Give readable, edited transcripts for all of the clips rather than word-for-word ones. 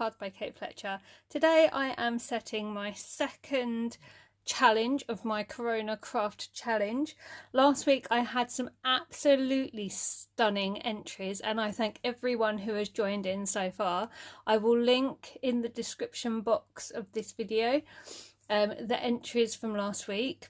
Cards by Kate Fletcher. Today I am setting my second challenge of my Corona Craft Challenge. Last week I had some absolutely stunning entries and I thank everyone who has joined in so far. I will link in the description box of this video the entries from last week.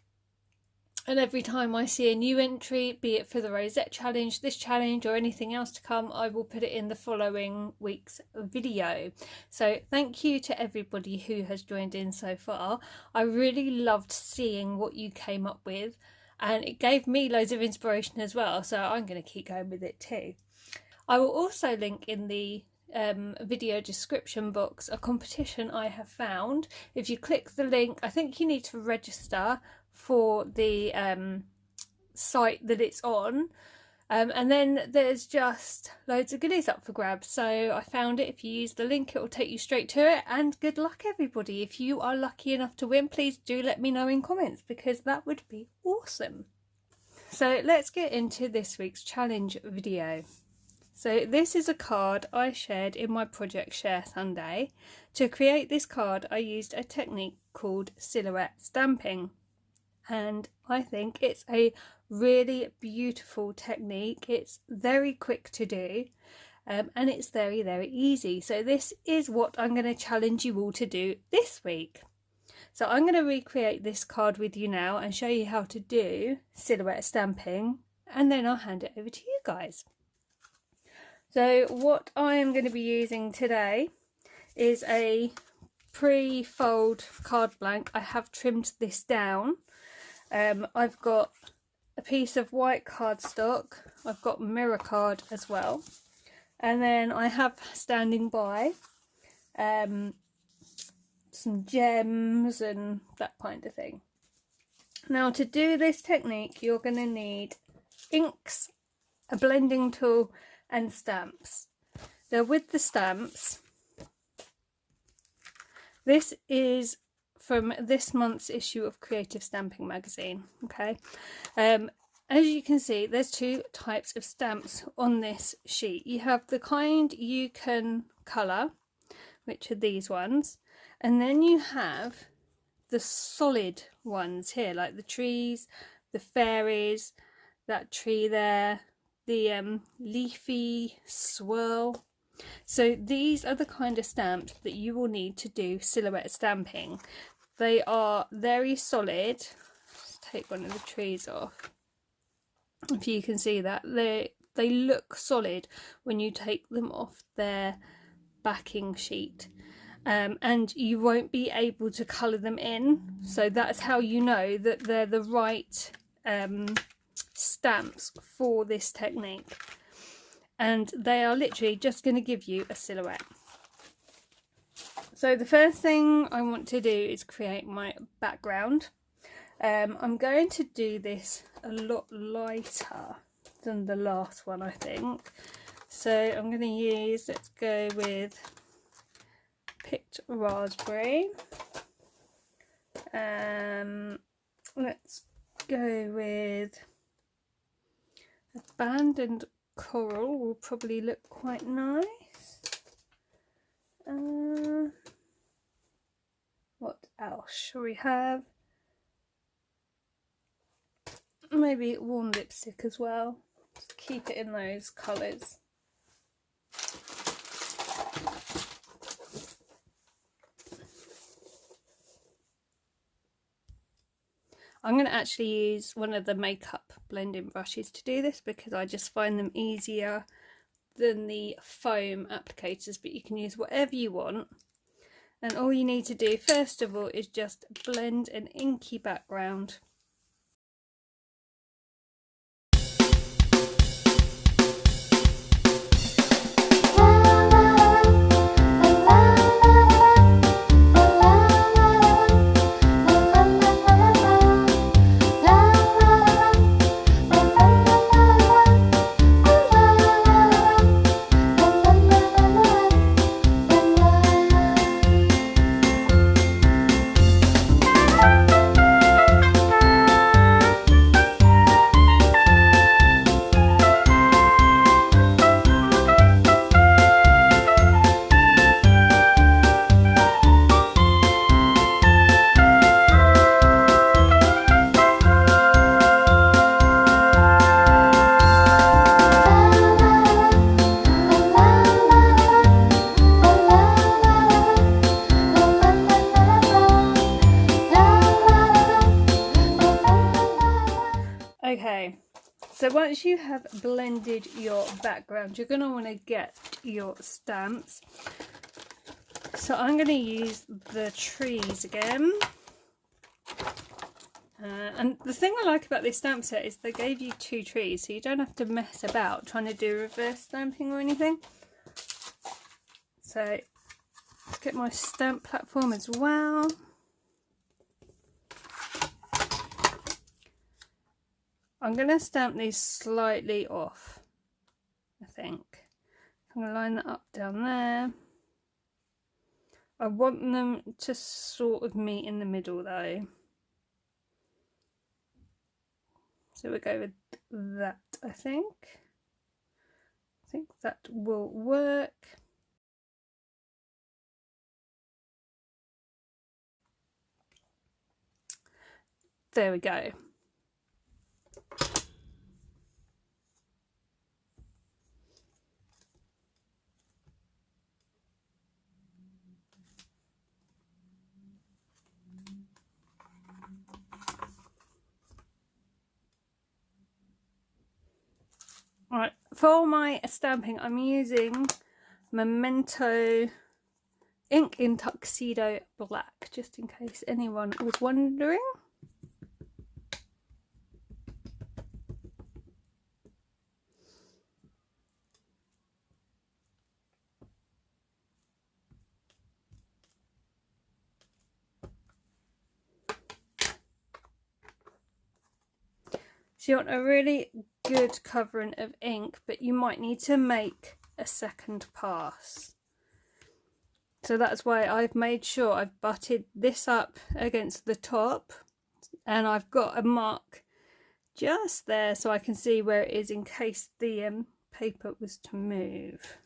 And every time I see a new entry, be it for the Rosette Challenge, this challenge or anything else to come, I will put it in the following week's video. So thank you to everybody who has joined in so far. I really loved seeing what you came up with and it gave me loads of inspiration as well. So I'm going to keep going with it too. I will also link in the video description box a competition I have found. If you click the link, I think you need to register for the site that it's on, and then there's just loads of goodies up for grabs. So I found it. If you use the link, it will take you straight to it, and good luck everybody. If you are lucky enough to win, please do let me know in comments because that would be awesome. So let's get into this week's challenge video. So this is a card I shared in my project Share Sunday. To create this card I used a technique called silhouette stamping. And I think it's a really beautiful technique. It's very quick to do and it's very easy. So this is what I'm going to challenge you all to do this week. So I'm going to recreate this card with you now and show you how to do silhouette stamping, and then I'll hand it over to you guys. So what I am going to be using today is a pre-fold card blank. I have trimmed this down. I've got a piece of white cardstock, I've got mirror card as well, and then I have standing by some gems and that kind of thing. Now to do this technique you're going to need inks, a blending tool and stamps. Now with the stamps, this is from this month's issue of Creative Stamping magazine. Okay, as you can see there's two types of stamps on this sheet. You have the kind you can colour, which are these ones, and then you have the solid ones here, like the trees, the fairies, that tree there, the leafy swirl. So these are the kind of stamps that you will need to do silhouette stamping. They are very solid. Let's take one of the trees off. If you can see that, they look solid when you take them off their backing sheet, and you won't be able to colour them in. So that's how you know that they're the right stamps for this technique. And they are literally just going to give you a silhouette. So the first thing I want to do is create my background. I'm going to do this a lot lighter than the last one, I think. So I'm going to use, let's go with picked raspberry. Let's go with abandoned coral, will probably look quite nice. What else shall we have? Maybe warm lipstick as well. Just keep it in those colours. I'm going to actually use one of the makeup blending brushes to do this because I just find them easier than the foam applicators, but you can use whatever you want. And all you need to do first of all is just blend an inky background. Okay, so once you have blended your background, you're going to want to get your stamps. So I'm going to use the trees again. And the thing I like about this stamp set is they gave you 2 trees, so you don't have to mess about trying to do reverse stamping or anything. So let's get my stamp platform as well. I'm going to stamp these slightly off, I think. I'm going to line that up down there. I want them to sort of meet in the middle though. So we'll go with that, I think. I think that will work. There we go. Right, for my stamping, I'm using Memento ink in Tuxedo Black, just in case anyone was wondering. So you want a really good covering of ink, but you might need to make a second pass. So that's why I've made sure I've butted this up against the top, and I've got a mark just there so I can see where it is in case the paper was to move.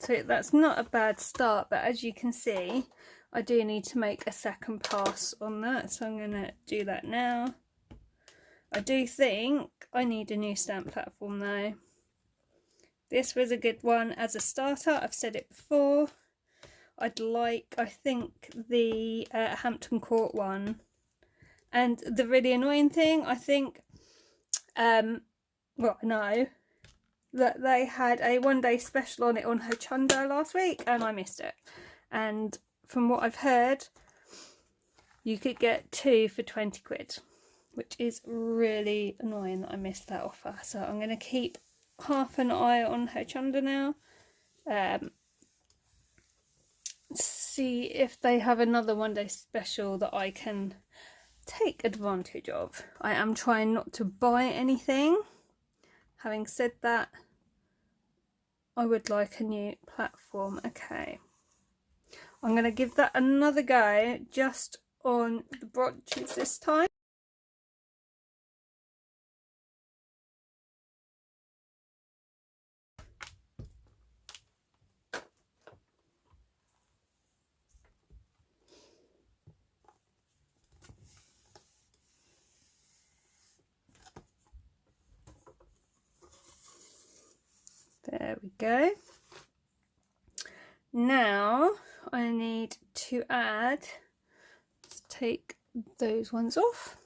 So that's not a bad start, but as you can see, I do need to make a second pass on that, so I'm going to do that now. I do think I need a new stamp platform though. This was a good one as a starter, I've said it before. I think the Hampton Court one. And the really annoying thing, I think, well, no, that they had a 1-day special on it on Hochundo last week and I missed it. And from what I've heard, you could get 2 for 20 quid, which is really annoying that I missed that offer. So I'm going to keep half an eye on Hochundo now. See if they have another 1-day special that I can take advantage of. I am trying not to buy anything. Having said that, I would like a new platform. Okay, I'm going to give that another go just on the branches this time. There we go. Now I need to add, let's take those ones off,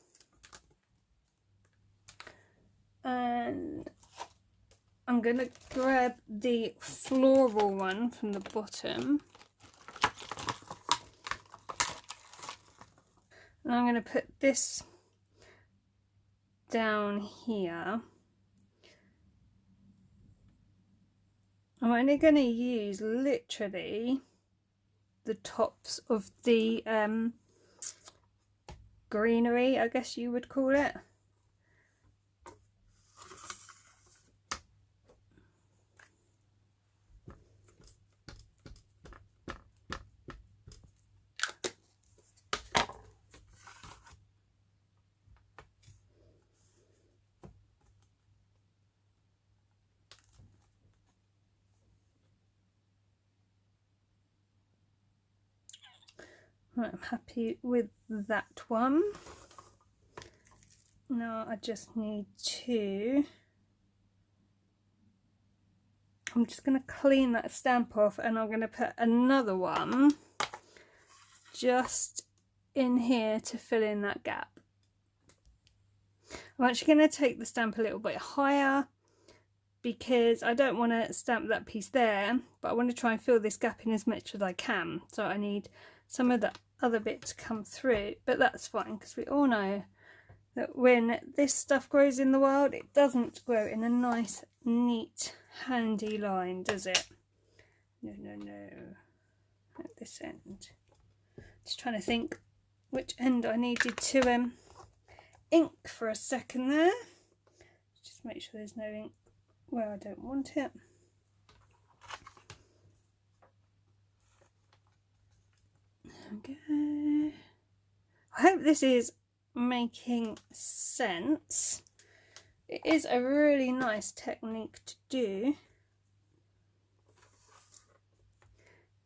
and I'm going to grab the floral one from the bottom, and I'm going to put this down here. I'm only going to use literally the tops of the greenery, I guess you would call it. Right, I'm happy with that one. Now I just need to, I'm just going to clean that stamp off, and I'm going to put another one just in here to fill in that gap. I'm actually going to take the stamp a little bit higher because I don't want to stamp that piece there, but I want to try and fill this gap in as much as I can. So I need some of the other bit to come through, but that's fine because we all know that when this stuff grows in the wild, it doesn't grow in a nice, neat, handy line, does it? No, no, no. At this end. Just trying to think which end I needed to ink for a second there. Just make sure there's no ink where I don't want it. Okay. I hope this is making sense. It is a really nice technique to do.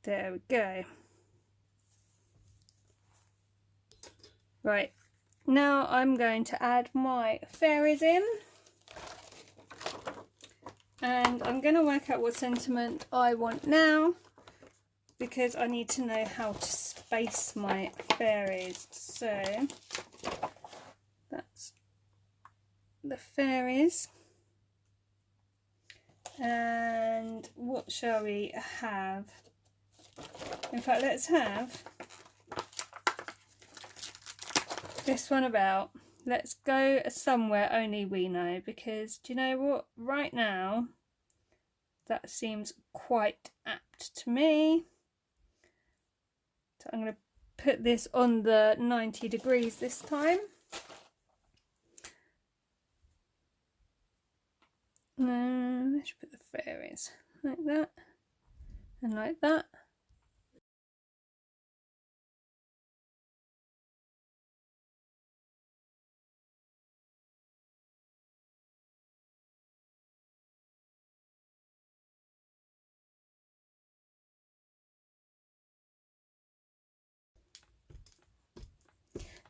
There we go. Right, now I'm going to add my fairies in, and I'm going to work out what sentiment I want now, because I need to know how to space my fairies. So that's the fairies, and what shall we have? In fact, let's have this one about. Let's go somewhere only we know, because do you know what, right now that seems quite apt to me. So I'm going to put this on the 90 degrees this time. I should put the fairies like that and like that.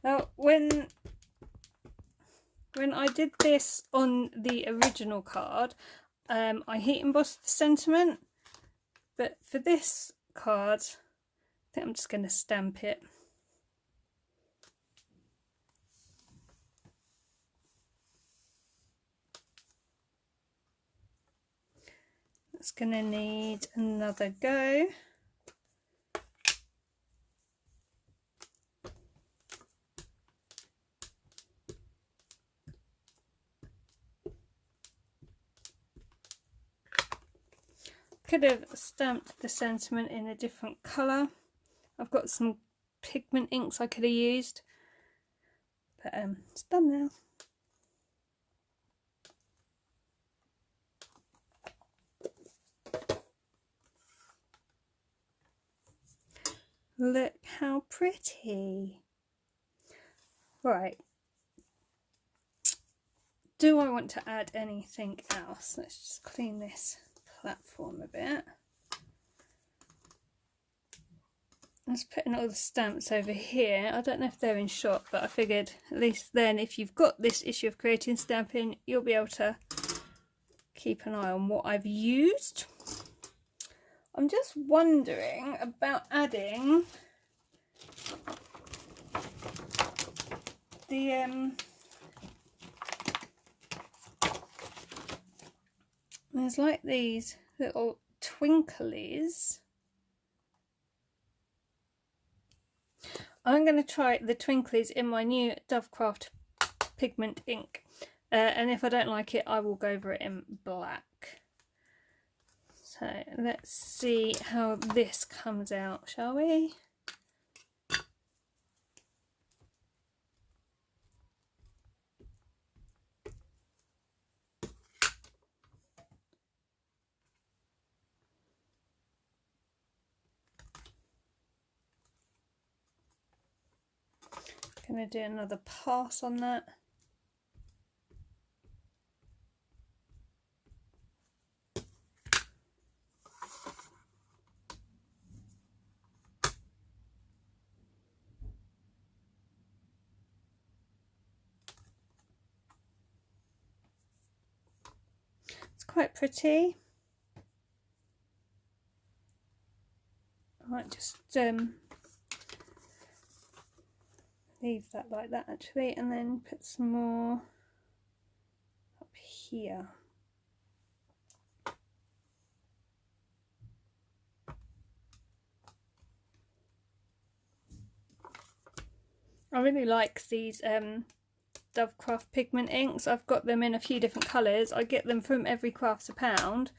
Now, when I did this on the original card, I heat embossed the sentiment, but for this card, I think I'm just going to stamp it. It's going to need another go. Could have stamped the sentiment in a different colour. I've got some pigment inks I could have used, but it's done now. Look how pretty. Right. Do I want to add anything else? Let's just clean this platform a bit. I'm just putting all the stamps over here. I don't know if they're in shot, but I figured at least then if you've got this issue of creating stamping, you'll be able to keep an eye on what I've used. I'm just wondering about adding the there's like these little twinklies. I'm going to try the twinklies in my new Dovecraft pigment ink, and if I don't like it, I will go over it in black. So let's see how this comes out, shall we? Going to do another pass on that. quite pretty. I might just leave that like that actually, and then put some more up here. I really like these Dovecraft pigment inks. I've got them in a few different colours. I get them from Every Craft's a Pound,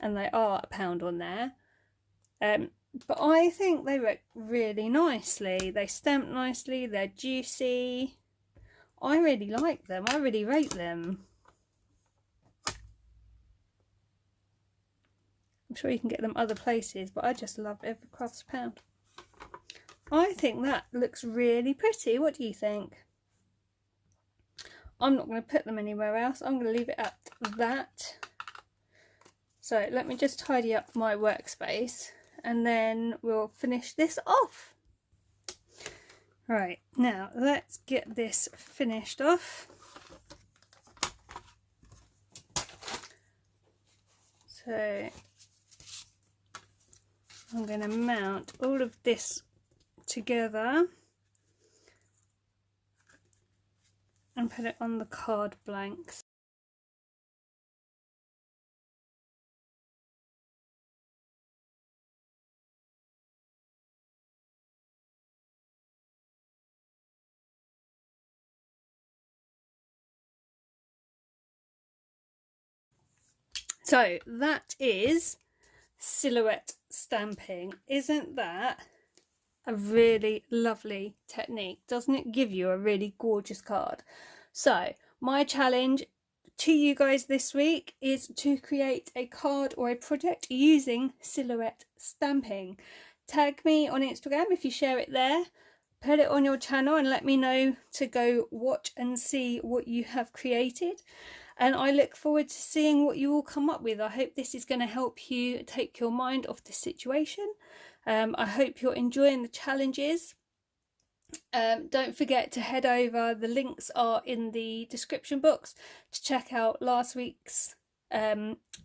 and they are £1 on there. But I think they work really nicely. They stamp nicely, they're juicy. I really like them, I really rate them. I'm sure you can get them other places, but I just love Every Craft's a Pound. I think that looks really pretty. What do you think? I'm not going to put them anywhere else. I'm going to leave it at that. So let me just tidy up my workspace and then we'll finish this off. Right, now let's get this finished off. So I'm going to mount all of this together and put it on the card blanks. So that is silhouette stamping. Isn't that a really lovely technique? Doesn't it give you a really gorgeous card? So my challenge to you guys this week is to create a card or a project using silhouette stamping. Tag me on Instagram if you share it there. Put it on your channel and let me know to go watch and see what you have created. And I look forward to seeing what you all come up with. I hope this is going to help you take your mind off the situation. I hope you're enjoying the challenges. Don't forget to head over. The links are in the description box to check out last week's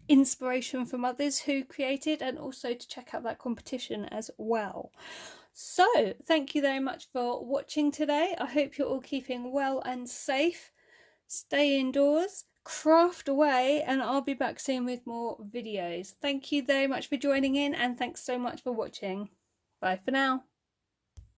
inspiration from others who created, and also to check out that competition as well. So thank you very much for watching today. I hope you're all keeping well and safe. Stay indoors, craft away, and I'll be back soon with more videos. Thank you very much for joining in, and thanks so much for watching. Bye for now.